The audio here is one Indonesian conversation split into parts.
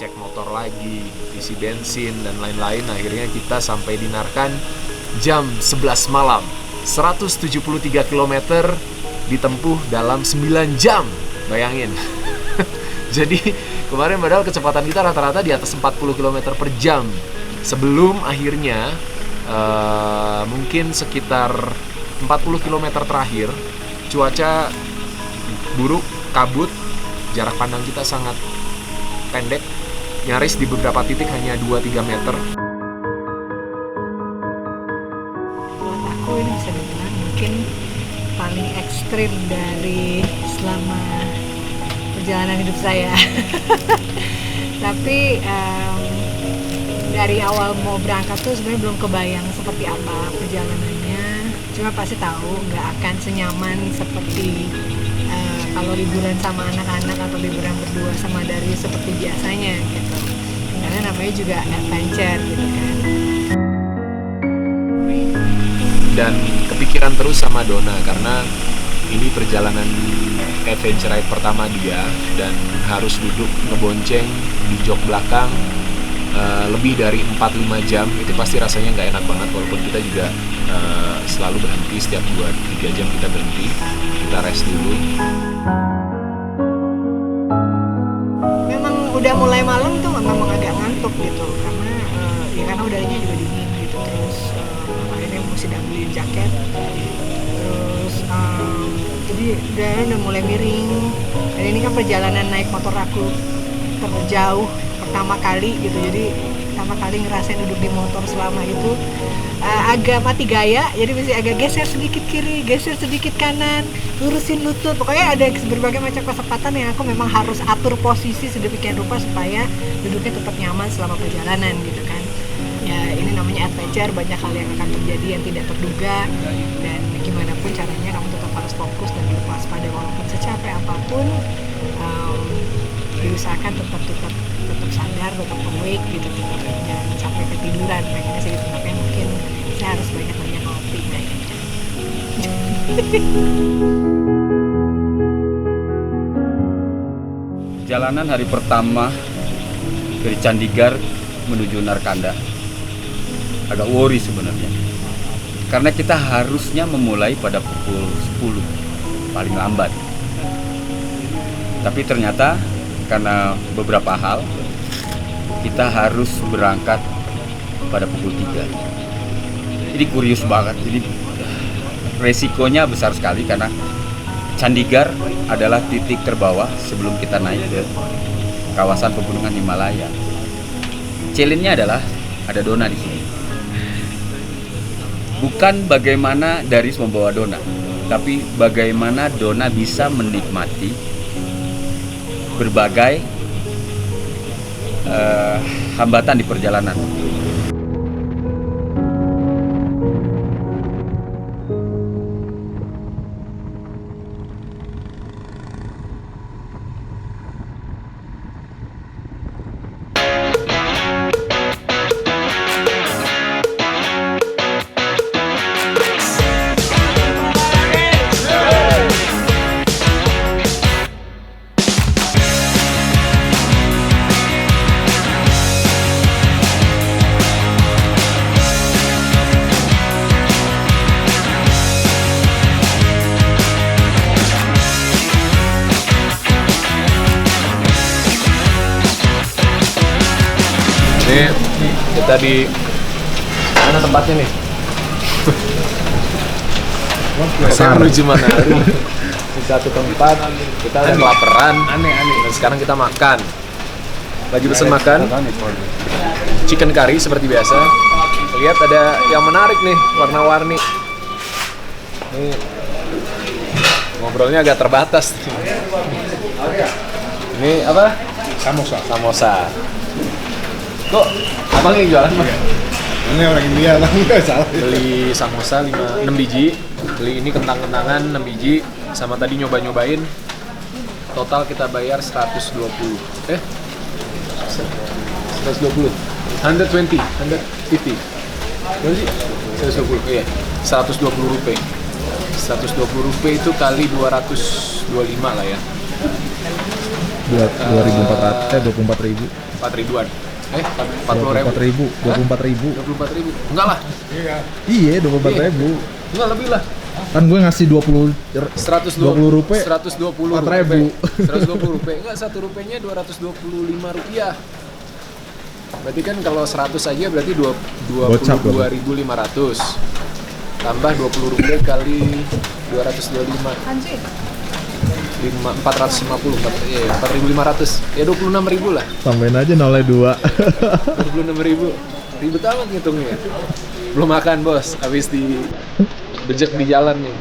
cek motor lagi, isi bensin dan lain-lain. Akhirnya kita sampai di Narkan jam 11 malam. 173 km ditempuh dalam 9 jam. Bayangin. Jadi kemarin padahal kecepatan kita rata-rata di atas 40 km per jam. Sebelum akhirnya mungkin sekitar 40 km terakhir cuaca buruk, kabut, jarak pandang kita sangat pendek, nyaris di beberapa titik hanya 2-3 meter. Buat aku ini bisa dibilang mungkin paling ekstrim dari selama perjalanan hidup saya. Tapi dari awal mau berangkat tuh sebenarnya belum kebayang seperti apa perjalanannya. Cuma pasti tahu nggak akan senyaman seperti kalau liburan sama anak-anak atau liburan berdua sama Darius seperti biasanya gitu. Karena namanya juga adventure gitu kan. Dan kepikiran terus sama Donna karena ini perjalanan adventure ride pertama dia dan harus duduk ngebonceng di jok belakang lebih dari 4-5 jam. Itu pasti rasanya nggak enak banget, walaupun kita juga selalu berhenti setiap 2-3 jam kita berhenti, kita rest dulu. Memang udah mulai malam tuh memang agak ngantuk gitu karena karena udaranya juga dingin gitu. Terus akhirnya mesti beliin jaket. Terus jadi udah mulai miring. Dan ini kan perjalanan naik motor aku terjauh pertama kali gitu. Jadi pertama kali ngerasain duduk di motor selama itu agak mati gaya, jadi mesti agak geser sedikit kiri, geser sedikit kanan, lurusin lutut. Pokoknya ada berbagai macam kesempatan yang aku memang harus atur posisi sedemikian rupa supaya duduknya tetap nyaman selama perjalanan gitu kan. Ya ini namanya adventure, banyak hal yang akan terjadi yang tidak terduga, dan gimana pun caranya kamu tetap harus fokus dan waspada walaupun secapek apapun. Diusahakan tetap sadar, tetap awake gitu, jangan sampai ketiduran. Makanya sih sebenarnya mungkin saya harus banyak ngopi kayaknya. Jalanan hari pertama dari Chandigarh menuju Narkanda agak worry sebenarnya, karena kita harusnya memulai pada pukul 10 paling lambat, tapi ternyata karena beberapa hal kita harus berangkat pada pukul 3. Ini kurius banget, jadi resikonya besar sekali karena Chandigarh adalah titik terbawah sebelum kita naik ke kawasan pegunungan Himalaya. Challenge-nya adalah ada Donna di sini. Bukan bagaimana Darius membawa Donna, tapi bagaimana Donna bisa menikmati berbagai hambatan di perjalanan. Ini kita di mana tempatnya nih? Pasar menuju Manado. Di satu tempat kita udah kelaparan. Aneh. Dan sekarang kita makan. Lagi pesen makan. Chicken curry seperti biasa. Lihat ada yang menarik nih, warna-warni. Ini ngobrolnya agak terbatas. Ini apa? Samosa. Kok abang yang jualan mah? Ini orang India, nggak salah. Beli samosa 6 biji, beli ini kentang-kentangan 6 biji, sama tadi nyoba-nyobain. Total kita bayar 120. 120. 150. Berapa sih? 120. Iya. 120 rupiah. 120 rupiah itu kali 225 lah ya. 24.000. 4 ribuan. 40.000. 24.000. Enggak lah. Iya, 24.000. Enggak, lebih lah. Kan gue ngasih 20 rupiah. 120 rupiah. Enggak, 1 rupiahnya 225 rupiah. Berarti kan kalau 100 aja berarti 22.500. Tambah 20 rupiah kali 225. Anjir. 450, 4.500. Ya 26.000 lah. Tambahin aja nolnya 2. 26.000. Ribet amat ngitungnya. Belum makan, Bos. Habis di bejek di jalan nih.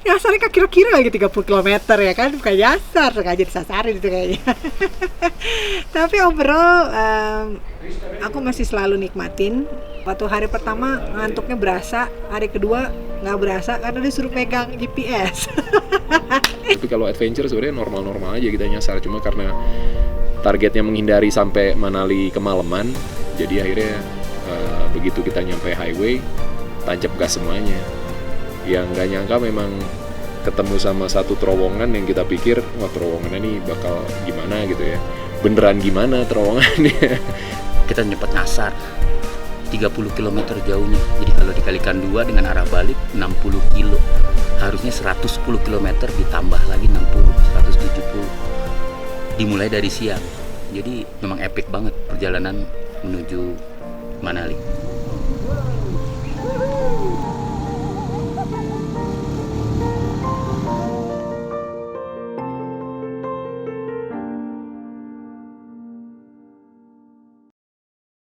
Nyasarnya kira-kira lagi 30 km ya kan, bukan nyasar, sengaja disasarin itu kayaknya. Tapi overall aku masih selalu nikmatin. Waktu hari pertama ngantuknya berasa, hari kedua nggak berasa karena disuruh pegang GPS. Tapi kalau adventure sebenarnya normal-normal aja kita nyasar, cuma karena targetnya menghindari sampai Manali kemalaman, jadi akhirnya begitu kita nyampe highway tancap gas semuanya. Yang nggak nyangka memang ketemu sama satu terowongan yang kita pikir wah terowongan ini bakal gimana gitu ya, beneran gimana terowongannya. Kita nyempet nyasar 30 km jauhnya, jadi kalau dikalikan 2 dengan arah balik 60 kilo, harusnya 110 km ditambah lagi 60, 170 dimulai dari siang. Jadi memang epic banget perjalanan menuju Manali.